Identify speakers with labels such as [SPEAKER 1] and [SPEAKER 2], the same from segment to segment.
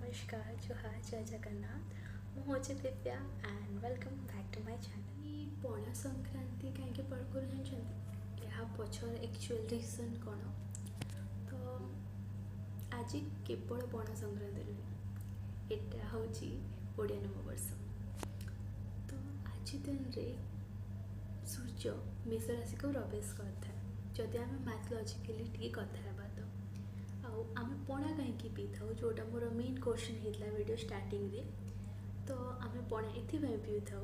[SPEAKER 1] नमस्कार जोहार जय जगन्नाथ मुझे Divya and welcome back to my channel. ये पणा संक्रांति कहीं पालन जानते यहाँ पछर एक्चुअल रीजन कौन तो आज केवल पणा संक्रांति नुहे एटा हूँ ओडिया नववर्ष। तो आज दिन रे सूर्य मेष राशि को प्रवेश करता है। जदि आम मैथोलॉजिकली टी कथा तो आम पणा कहीं पी था जोटा मोर मेन क्वेश्चन होता वीडियो स्टार्टिंग रे। तो आम पणा ये पी था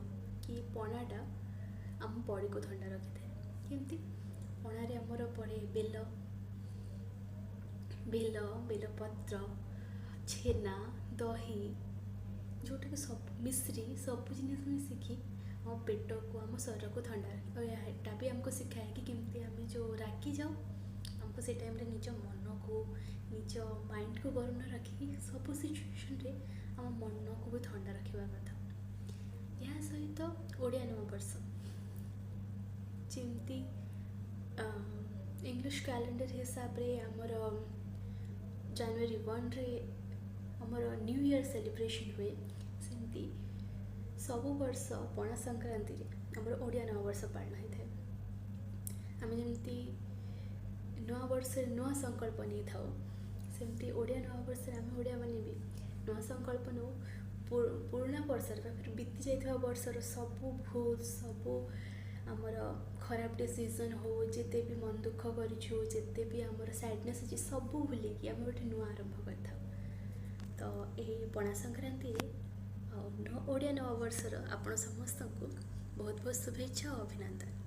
[SPEAKER 1] कि पणाटा आम बॉडी को ठंडा रखी था केमती पणारे आमर पड़े बेल बेल बेलपत्र छेना दही जोटा कि सब मिश्री सब जिन मिसिकी आम पेट को आम शरीर को ठंडा रखा भी आमको सिखाए कि केमती आम जो राखी जाओ आमको से टाइम रे निज मन को निज माइंड को गरम न रखी सब सिचुएशन रे आम मन को भी ठंडा रखा कथा। या सहित ओडिया नववर्ष जमती इंग्लिश कैलेंडर हिसाब रे आमर जनवरी 1 रे आमर न्यू ईयर सेलिब्रेशन हुए सेमती सब वर्ष पणा संक्रांति रे आमर ओडिया नववर्ष पालन होता है। आम जमती नूआ वर्ष नूआ संकल्प नहीं था सेमती ओडिया नववर्ष आम ओडिया मैंने भी नूआ संकल्प नौ पुराणा वर्षर फिर बीती जाइए वर्षर सबू भूल सबू आमर खराब डिसीजन हो जिते भी मन दुख करूँ जिते भी आमर सैडनेस अच्छी सबू भूलिकी आम गोटे नुआ आरंभ कर। तो यही पणा संक्रांति ओडिया नववर्षर आपण समस्त को बहुत बहुत शुभेच्छा और अभिनंदन।